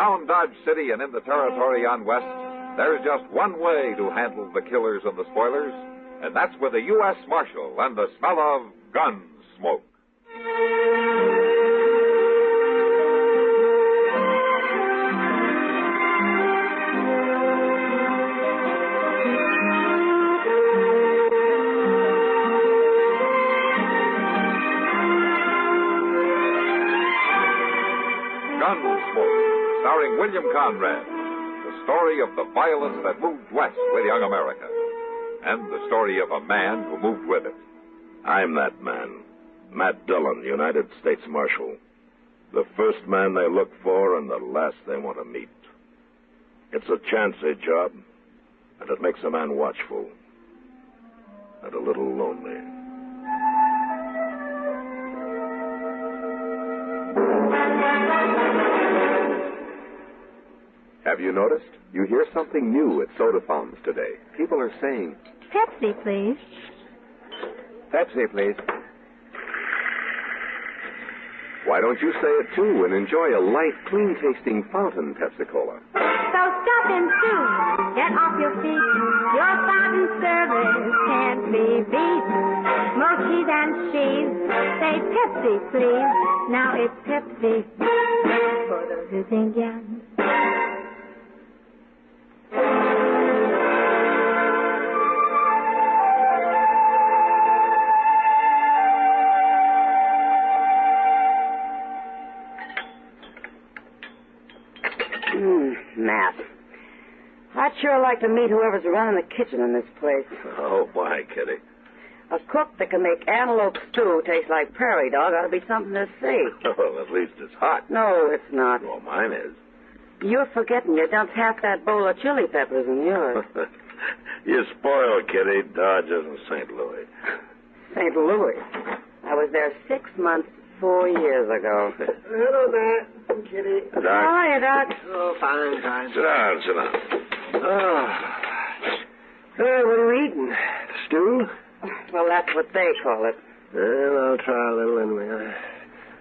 Around Dodge City and in the territory on West, there's just one way to handle the killers and the spoilers, and that's with a U.S. Marshal and the smell of Gunsmoke. Gunsmoke, starring William Conrad, the story of the violence that moved west with young America, and the story of a man who moved with it. I'm that man, Matt Dillon, United States Marshal. The first man they look for and the last they want to meet. It's a chancy job, and it makes a man watchful and a little lonely. Have you noticed? You hear something new at soda fountains today. People are saying, Pepsi, please. Pepsi, please. Why don't you say it too and enjoy a light, clean-tasting fountain Pepsi-Cola? So stop in soon. Get off your feet. Your fountain service can't be beat. Mochis and cheese. Say Pepsi, please. Now it's Pepsi. For those who think young. Matt. I'd sure like to meet whoever's running the kitchen in this place. Oh, why, Kitty? A cook that can make antelope stew taste like prairie dog ought to be something to see. Well, at least it's hot. No, it's not. Well, mine is. You're forgetting you dumped half that bowl of chili peppers in yours. You spoiled, Kitty. Dodge isn't St. Louis. St. Louis. I was there 6 months, 4 years ago. Hello, Matt. Kitty. Doc. How are you, Doc? Oh, fine. Sit down. Oh. Hey, what are you eating? Stew? Well, that's what they call it. Well, I'll try a little anyway.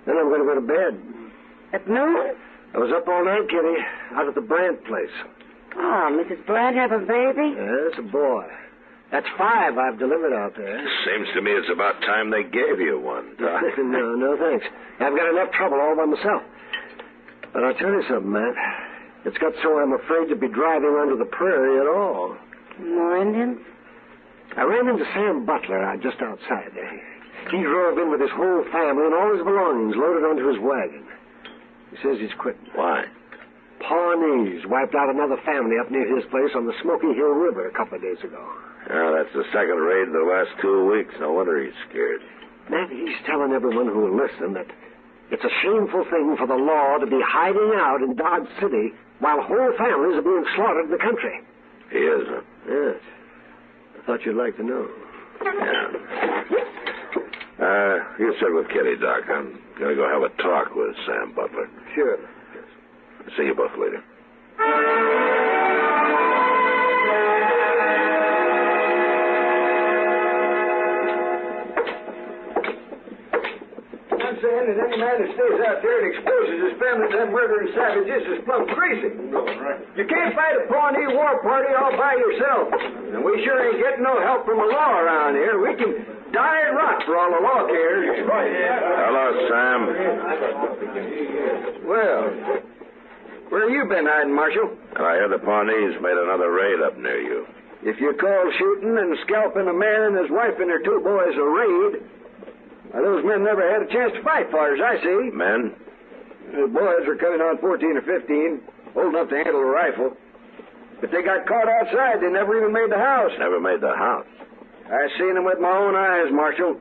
Then I'm going to go to bed. At noon? I was up all night, Kitty, out at the Brandt place. Oh, Mrs. Brandt have a baby? Yes, a boy. That's 5 I've delivered out there. Seems to me it's about time they gave you one, Doc. No, thanks. I've got enough trouble all by myself. But I'll tell you something, Matt. It's got so I'm afraid to be driving onto the prairie at all. More Indians? I ran into Sam Butler just outside there. He drove in with his whole family and all his belongings loaded onto his wagon. He says he's quitting. Why? Pawnees wiped out another family up near his place on the Smoky Hill River a couple of days ago. Yeah, that's the second raid in the last 2 weeks. No wonder he's scared. Matt, he's telling everyone who will listen that it's a shameful thing for the law to be hiding out in Dodge City while whole families are being slaughtered in the country. He is, huh? Yes. I thought you'd like to know. Yeah. You sit with Kitty, Doc. I'm going to go have a talk with Sam Butler. Sure. See you both later. I'm saying that any man that stays out there and exposes his family to them murdering savages is plumb crazy. You can't fight a Pawnee war party all by yourself. And we sure ain't getting no help from the law around here. We can die and rot for all the law cares. Hello, Sam. Well, where have you been hiding, Marshal? I hear the Pawnees made another raid up near you. If you call shooting and scalping a man and his wife and their 2 boys a raid, those men never had a chance to fight, far as I see. Men? The boys were coming on 14 or 15, old enough to handle a rifle. But they got caught outside. They never even made the house. Never made the house. I seen them with my own eyes, Marshal.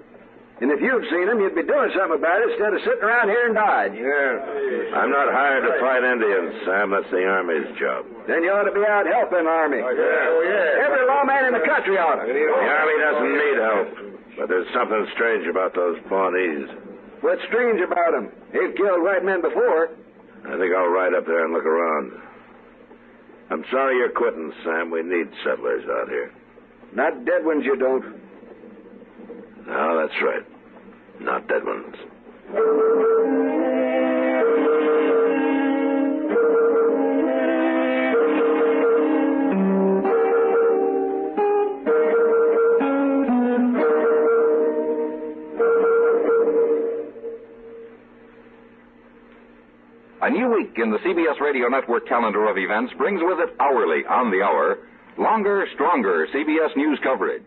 And if you'd seen them, you'd be doing something about it instead of sitting around here and dying. Yeah. I'm not hired to fight Indians, Sam. That's the Army's job. Then you ought to be out helping Army. Yeah. Every lawman in the country ought to. The Army doesn't need help. But there's something strange about those Pawnees. What's strange about them? They've killed white men before. I think I'll ride up there and look around. I'm sorry you're quitting, Sam. We need settlers out here. Not dead ones, you don't. No, that's right. Not dead ones. week in the CBS Radio Network calendar of events brings with it hourly, on the hour, longer, stronger CBS News coverage.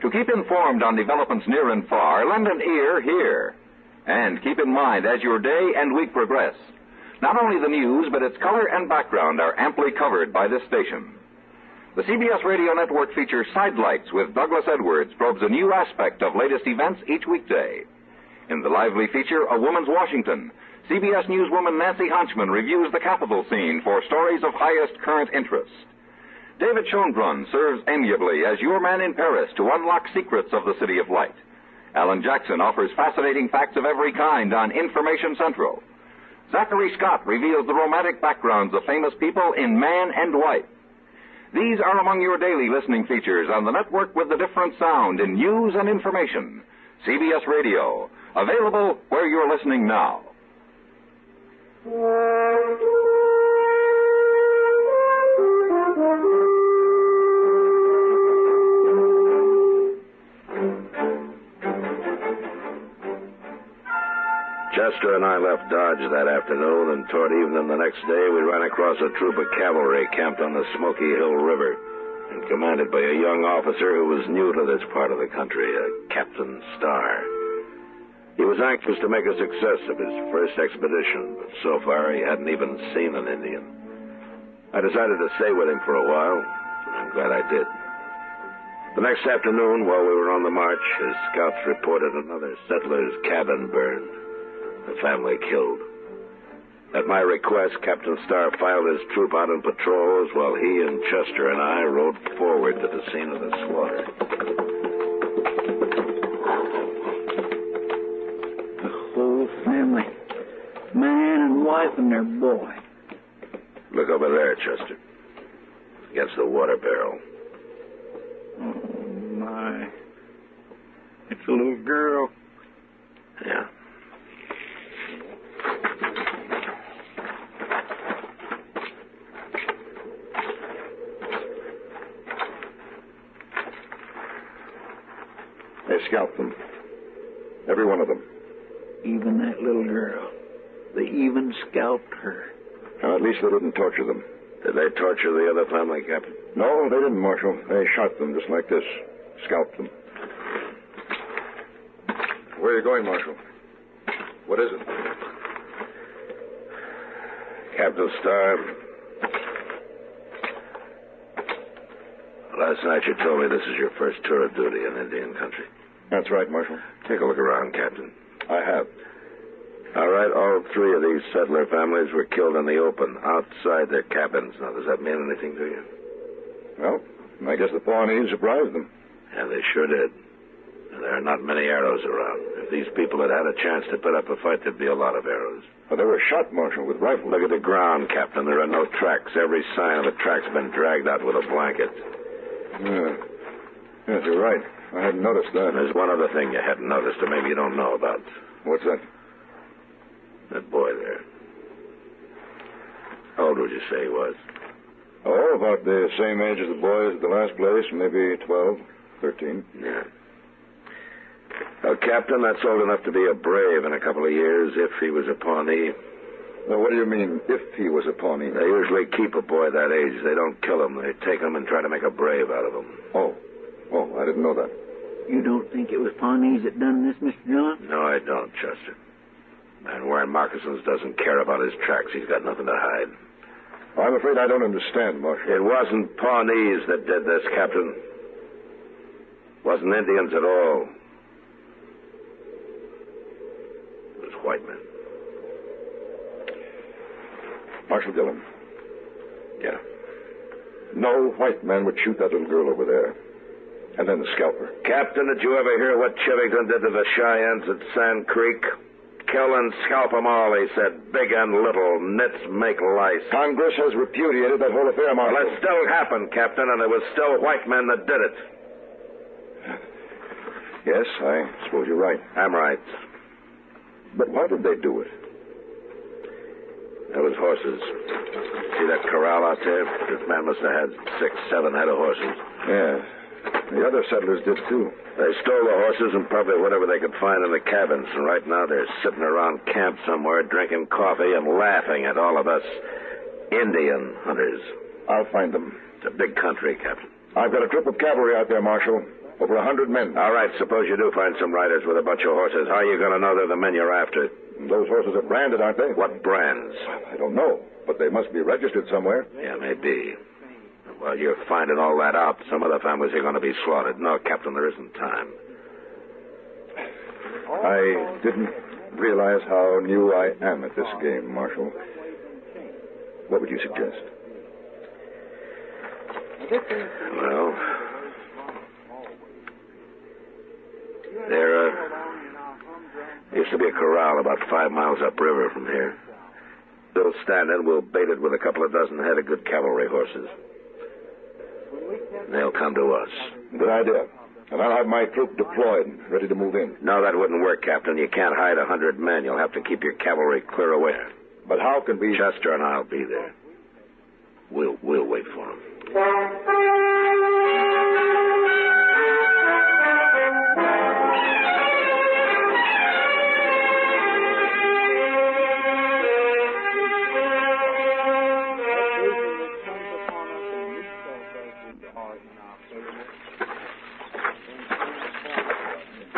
To keep informed on developments near and far, lend an ear here. And keep in mind, as your day and week progress, not only the news, but its color and background are amply covered by this station. The CBS Radio Network features Sidelights with Douglas Edwards probes a new aspect of latest events each weekday. In the lively feature, A Woman's Washington, CBS newswoman Nancy Honchman reviews the Capitol scene for stories of highest current interest. David Schoenbrunn serves amiably as your man in Paris to unlock secrets of the City of Light. Alan Jackson offers fascinating facts of every kind on Information Central. Zachary Scott reveals the romantic backgrounds of famous people in Man and Wife. These are among your daily listening features on the network with the different sound in news and information. CBS Radio, available where you're listening now. Chester and I left Dodge that afternoon, and toward evening the next day we ran across a troop of cavalry camped on the Smoky Hill River and commanded by a young officer who was new to this part of the country, a Captain Starr. He was anxious to make a success of his first expedition, but so far he hadn't even seen an Indian. I decided to stay with him for a while, and I'm glad I did. The next afternoon, while we were on the march, his scouts reported another settler's cabin burned. The family killed. At my request, Captain Starr filed his troop out on patrols while he and Chester and I rode forward to the scene of the slaughter. The whole family. Man and wife and their boy. Look over there, Chester. Against the water barrel. Oh, my. It's a little girl. Yeah. They scalped them. Every one of them. Even that little girl. They even scalped her. Now, at least they didn't torture them. Did they torture the other family, Captain? No, they didn't, Marshal. They shot them just like this. Scalped them. Where are you going, Marshal? What is it? Captain Starr, last night you told me this is your first tour of duty in Indian country. That's right, Marshal. Take a look around, Captain. I have. All right, all three of these settler families were killed in the open, outside their cabins. Now, does that mean anything to you? Well, I guess the Pawnees surprised them. Yeah, they sure did. And there are not many arrows around. If these people had had a chance to put up a fight, there'd be a lot of arrows. Well, they were shot, Marshal, with rifles. Look at the ground, Captain. There are no tracks. Every sign of a track's been dragged out with a blanket. Yeah. Yes, you're right. I hadn't noticed that. And there's one other thing you hadn't noticed, or maybe you don't know about. What's that? That boy there. How old would you say he was? Oh, about the same age as the boys at the last place, maybe 12, 13. Yeah. Well, Captain, that's old enough to be a brave in a couple of years if he was a Pawnee. Now, what do you mean, if he was a Pawnee? They usually keep a boy that age. They don't kill him. They take him and try to make a brave out of him. Oh, I didn't know that. You don't think it was Pawnees that done this, Mr. Dillon? No, I don't, Chester. Man wearing moccasins doesn't care about his tracks. He's got nothing to hide. I'm afraid I don't understand, Marshal. It wasn't Pawnees that did this, Captain. It wasn't Indians at all. It was white men. Marshal Dillon. Yeah. No white man would shoot that little girl over there. And then the scalper. Captain, did you ever hear what Chivington did to the Cheyennes at Sand Creek? Kill and scalp them all, he said. Big and little, nits make lice. Congress has repudiated that whole affair, Marshal. Well, it still happened, Captain, and it was still white men that did it. Yes, I suppose you're right. I'm right. But why did they do it? There was horses. See that corral out there? This man must have had 6, 7 head of horses. Yeah. The other settlers did, too. They stole the horses and probably whatever they could find in the cabins. And right now they're sitting around camp somewhere drinking coffee and laughing at all of us Indian hunters. I'll find them. It's a big country, Captain. I've got a troop of cavalry out there, Marshal. Over 100 men. All right, suppose you do find some riders with a bunch of horses. How are you going to know they're the men you're after? Those horses are branded, aren't they? What brands? I don't know, but they must be registered somewhere. Yeah, maybe. While you're finding all that out, some of the families are going to be slaughtered. No, Captain, there isn't time. I didn't realize how new I am at this game, Marshal. What would you suggest? Well, there used to be a corral about 5 miles upriver from here. They'll stand it. We'll bait it with a couple of dozen head of good cavalry horses. They'll come to us. Good idea. And I'll have my troop deployed, ready to move in. No, that wouldn't work, Captain. You can't hide 100 men. You'll have to keep your cavalry clear away. But how can we... Chester and I'll be there. We'll wait for them.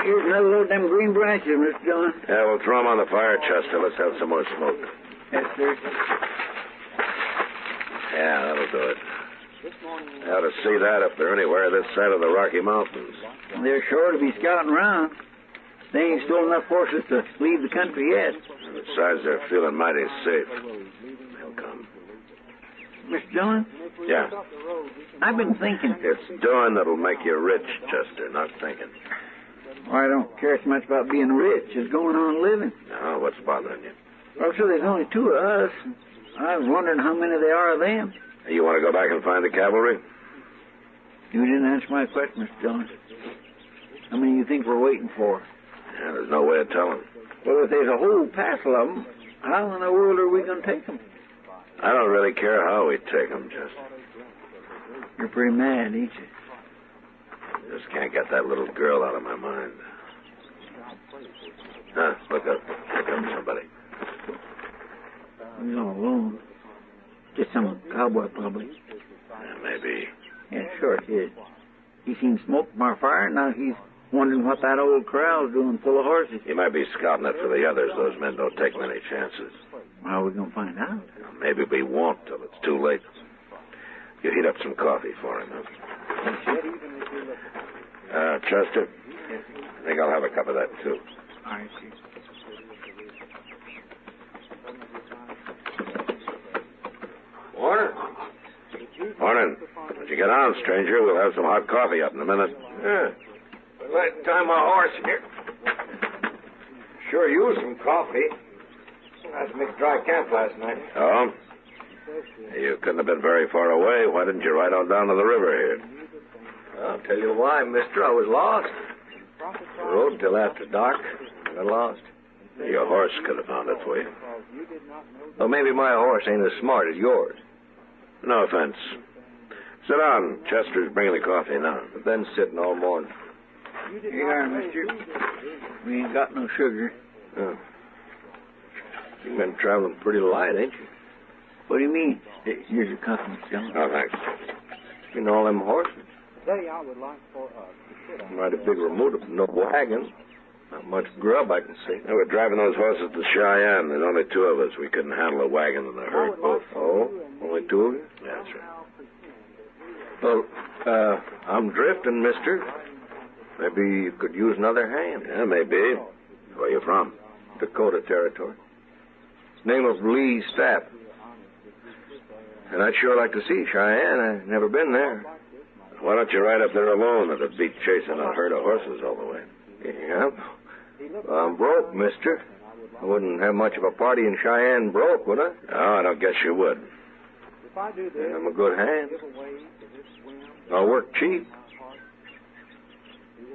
Here's another load of them green branches, Mr. Dillon. Yeah, we'll throw them on the fire, Chester. Let's have some more smoke. Yes, sir. Yeah, that'll do it. You ought to see that if they're anywhere this side of the Rocky Mountains. They're sure to be scouting around. They ain't stolen enough horses to leave the country yet. Besides, they're feeling mighty safe. They'll come. Mr. Dillon? Yeah. I've been thinking. It's doing that'll make you rich, Chester, not thinking. Well, I don't care so much about being rich as going on living. No, what's bothering you? Well, so there's only 2 of us. I was wondering how many there are of them. You want to go back and find the cavalry? You didn't answer my question, Mr. Dillon. How many do you think we're waiting for? Yeah, there's no way of telling. Well, if there's a whole passel of them, how in the world are we going to take them? I don't really care how we take them, Chester. You're pretty mad, ain't you? Just can't get that little girl out of my mind. Huh, look up. Here comes somebody. He's all alone. Just some cowboy, probably. Yeah, maybe. Yeah, sure it is. He seen smoke from our fire, now he's wondering what that old corral's doing full of horses. He might be scouting it for the others. Those men don't take many chances. How are we going to find out? Maybe we won't till it's too late. You heat up some coffee for him, huh? Chester, I think I'll have a cup of that, too. All right, sir. Morning. Morning. When you get on, stranger, we'll have some hot coffee up in a minute. Yeah. I'd like to tie my horse here. Sure used some coffee. I had to make a dry camp last night. Oh? You couldn't have been very far away. Why didn't you ride on down to the river here? I'll tell you why, mister. I was lost. I rode till after dark. I got lost. Your horse could have found its way. Well, maybe my horse ain't as smart as yours. No offense. Sit down. Chester's bringing the coffee now. I've been sitting all morning. Here you are, mister. We ain't got no sugar. Oh. You've been traveling pretty light, ain't you? What do you mean? Here's your coffee, Mr. Dillon. Oh, thanks. You know all them horses? Today I would like for us to sit on... Mighty big remote, no wagon. Not much grub I can see. They were driving those horses to Cheyenne. There's only 2 of us. We couldn't handle a wagon and a herd both. Oh, only 2 of you? Yeah, that's right. Well, I'm drifting, mister. Maybe you could use another hand. Yeah, maybe. Where you from? Dakota Territory. Name of Lee Stapp. And I'd sure like to see Cheyenne. I've never been there. Why don't you ride up there alone? It'd beat chasing a herd of horses all the way. Yeah. Well, I'm broke, mister. I wouldn't have much of a party in Cheyenne broke, would I? No, I don't guess you would. If I do this, Yeah, I'm a good hand. give away to this whim, I'll work cheap.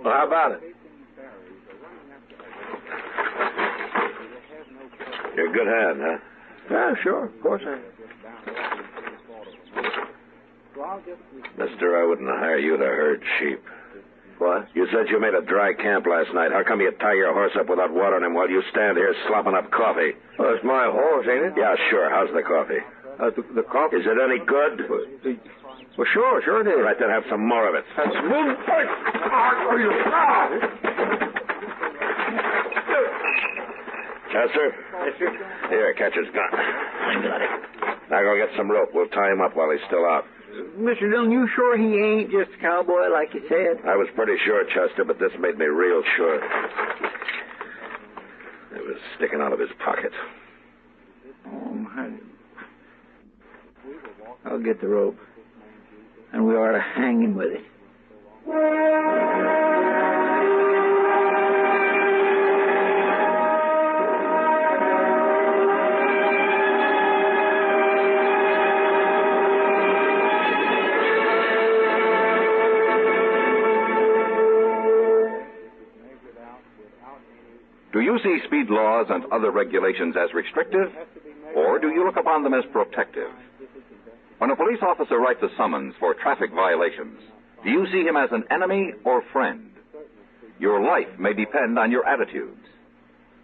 Well, how about it? You're a good hand, huh? Yeah, sure. Of course I am. so I'll just... Mister, I wouldn't hire you to herd sheep. What? You said you made a dry camp last night. How come you tie your horse up without watering him while you stand here slopping up coffee? Well, it's my horse, ain't it? Yeah, sure. How's the coffee? The coffee? Is it any good? Well, sure it is. All right, then have some more of it. That's Chester? Yes, sir. Here, catch his gun. I got it. Now go get some rope. We'll tie him up while he's still out. Mr. Dillon, you sure he ain't just a cowboy like you said? I was pretty sure, Chester, but this made me real sure. It was sticking out of his pocket. Oh, my. I'll get the rope. And we ought to hang him with it. Do you see speed laws and other regulations as restrictive, or do you look upon them as protective? When a police officer writes a summons for traffic violations, do you see him as an enemy or friend? Your life may depend on your attitudes.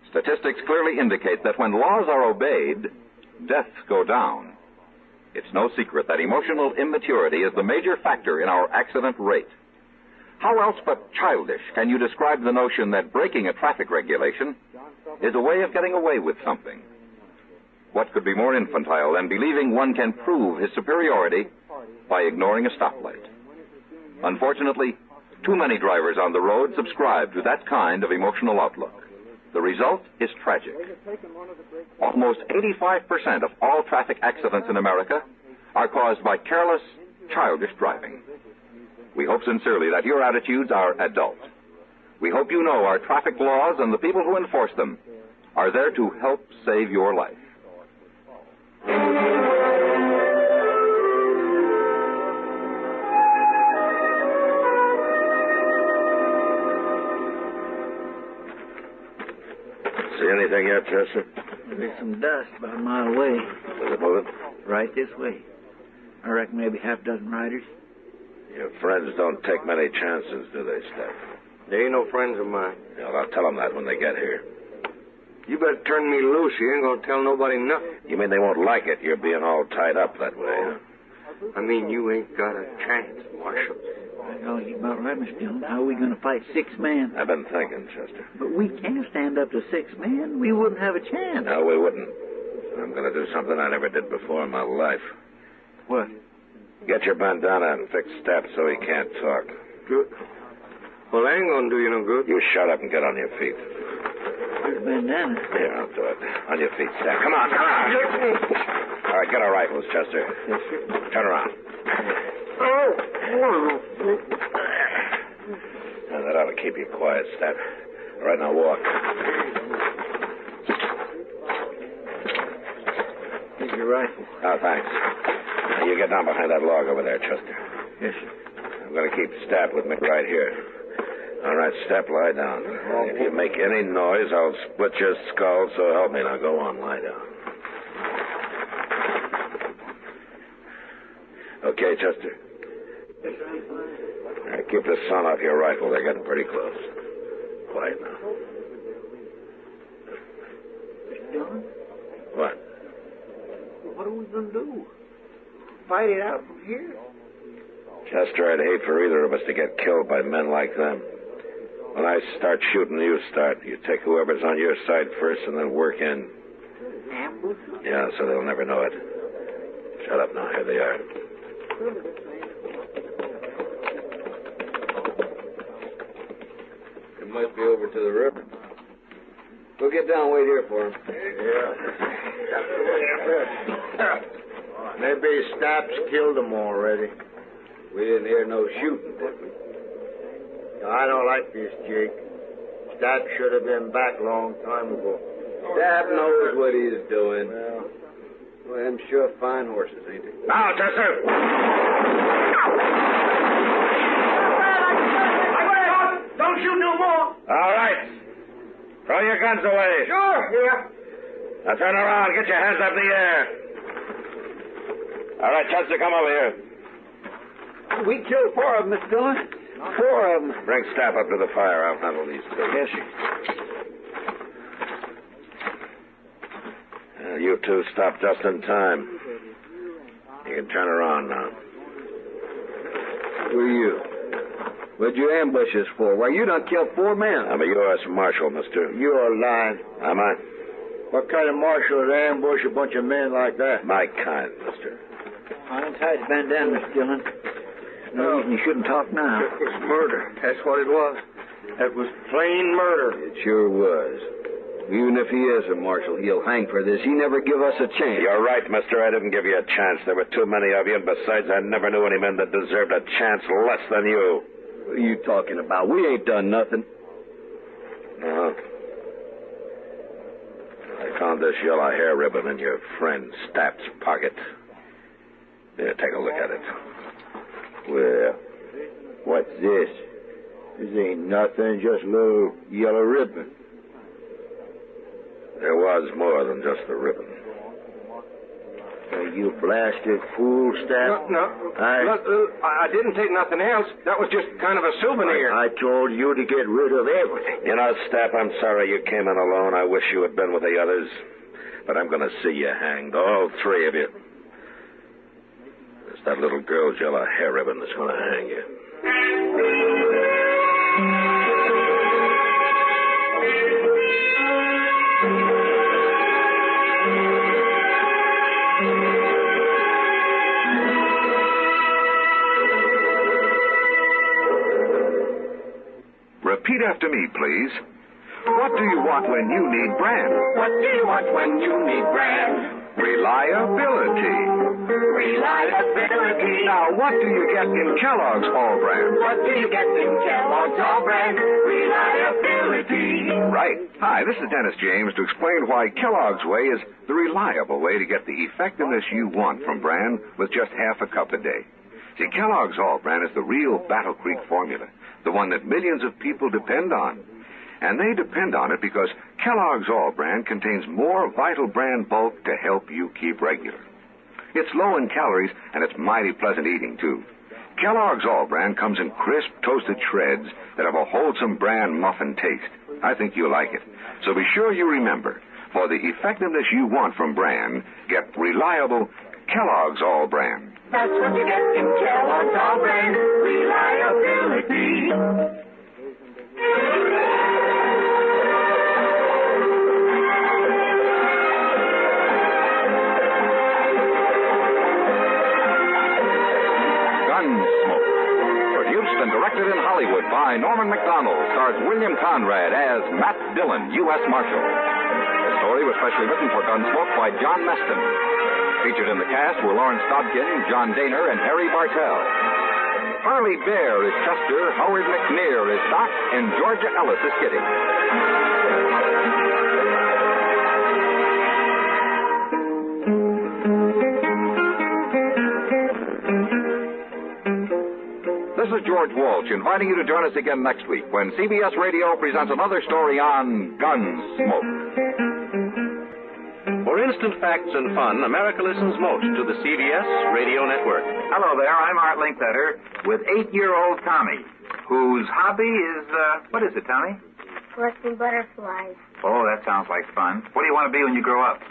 Statistics clearly indicate that when laws are obeyed, deaths go down. It's no secret that emotional immaturity is the major factor in our accident rate. How else but childish can you describe the notion that breaking a traffic regulation is a way of getting away with something? What could be more infantile than believing one can prove his superiority by ignoring a stoplight? Unfortunately, too many drivers on the road subscribe to that kind of emotional outlook. The result is tragic. Almost 85% of all traffic accidents in America are caused by careless, childish driving. We hope sincerely that your attitudes are adult. We hope you know our traffic laws and the people who enforce them are there to help save your life. See anything yet, Chester? There's some dust about a mile away. Is it moving? Right this way. I reckon maybe half a dozen riders. Your friends don't take many chances, do they, Steph? They ain't no friends of mine. Yeah, well, I'll tell them that when they get here. You better turn me loose. You ain't gonna tell nobody nothing. You mean they won't like it, you're being all tied up that way, huh? I mean, you ain't got a chance, Marshal. Oh, you're about right, Mr. Dillon. How are we going to fight 6 men? I've been thinking, Chester. But we can't stand up to 6 men. We wouldn't have a chance. No, we wouldn't. I'm going to do something I never did before in my life. What? Get your bandana and fix Step so he can't talk. Good. Well, I ain't gonna do you no good. You shut up and get on your feet. Where's bandana? Here, I'll do it. On your feet, Step. Come on, come on. All right, get our rifles, Chester. Yes, sir. Turn around. Oh. Now, that ought to keep you quiet, Step. All right, now walk. Here's your rifle. Oh, thanks. Now, you get down behind that log over there, Chester. Yes, sir. I'm going to keep Step with me right here. All right, Step, lie down. If you make any noise, I'll split your skull, so help me. Now, go on, lie down. Okay, Chester? All right, keep the sun off your rifle. They're getting pretty close. Quiet now. Mr. Dillon? What? What are we going to do? Fight it out from here? Chester, I'd hate for either of us to get killed by men like them. When I start shooting, you start. You take whoever's on your side first and then work in. Ambush? Yeah, so they'll never know it. Shut up now. Here they are. It must be over to the river. We'll get down and wait here for him. Yeah. Maybe Staps killed them already. We didn't hear no shooting, did we? I don't like this, Jake. Stapp should have been back a long time ago. Stapp knows what he's doing. Well, them sure fine horses, ain't they? Now, Chester! Don't shoot no more. All right. Throw your guns away. Sure. Yeah. Now turn around. Get your hands up in the air. All right, Chester, come over here. We killed 4 of them, Mr. Dillon. 4 of them. Bring staff up to the fire. I'll handle these two. Yes, sir. You two stopped just in time. You can turn around now. Who are you? What'd you ambush us for? Why, you done killed 4 men. I'm a U.S. Marshal, mister. You're lying. Am I? What kind of marshal would ambush a bunch of men like that? My kind, mister. Untie his bandana, Mr. Dillon. No reason you shouldn't talk now. It was murder. That's what it was. That was plain murder. It sure was. Even if he is a marshal, he'll hang for this. He never give us a chance. You're right, mister. I didn't give you a chance. There were too many of you, and besides, I never knew any men that deserved a chance less than you. What are you talking about? We ain't done nothing. No. I found this yellow hair ribbon in your friend Stapp's pocket. Here, take a look at it. Well, what's this? This ain't nothing, just a little yellow ribbon. There was more than just the ribbon. You blasted fool, Stapp. No. I didn't take nothing else. That was just kind of a souvenir. I told you to get rid of everything. You know, Stapp, I'm sorry you came in alone. I wish you had been with the others. But I'm going to see you hanged, all 3 of you. It's that little girl's yellow hair ribbon that's going to hang you. Repeat after me, please. What do you want when you need bran? What do you want when you need bran? Reliability. Reliability. Now, what do you get in Kellogg's All Bran? What do you get in Kellogg's All Bran? Reliability. Right. Hi, this is Dennis James to explain why Kellogg's Way is the reliable way to get the effectiveness you want from bran with just half a cup a day. See, Kellogg's All Bran is the real Battle Creek formula, the one that millions of people depend on. And they depend on it because Kellogg's All Bran contains more vital bran bulk to help you keep regular. It's low in calories, and it's mighty pleasant eating, too. Kellogg's All Bran comes in crisp, toasted shreds that have a wholesome bran muffin taste. I think you'll like it. So be sure you remember, for the effectiveness you want from bran, get reliable Kellogg's All Bran. That's what you get in Kellogg's All Bran. Reliability. Gunsmoke. Produced and directed in Hollywood by Norman Macdonnell, stars William Conrad as Matt Dillon, U.S. Marshal. The story was specially written for Gunsmoke by John Meston. Featured in the cast were Lawrence Dobkin, John Dehner, and Harry Bartell. Parley Baer is Chester, Howard McNear is Doc, and Georgia Ellis is Kitty. This is George Walsh inviting you to join us again next week when CBS Radio presents another story on Gunsmoke. For instant facts and fun, America listens most to the CBS Radio Network. Hello there, I'm Art Linkletter with 8-year-old Tommy, whose hobby is, what is it, Tommy? Collecting butterflies. Oh, that sounds like fun. What do you want to be when you grow up?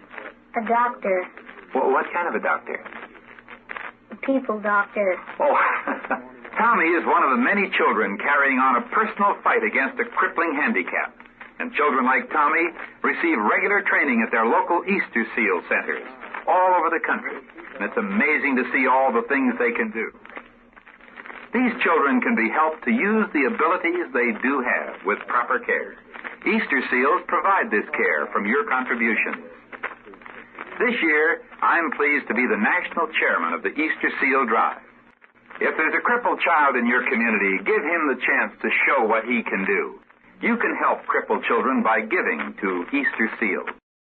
A doctor. Well, what kind of a doctor? A people doctor. Oh, Tommy is one of the many children carrying on a personal fight against a crippling handicap. And children like Tommy receive regular training at their local Easter Seal centers all over the country. And it's amazing to see all the things they can do. These children can be helped to use the abilities they do have with proper care. Easter Seals provide this care from your contributions. This year, I'm pleased to be the national chairman of the Easter Seal Drive. If there's a crippled child in your community, give him the chance to show what he can do. You can help crippled children by giving to Easter Seals.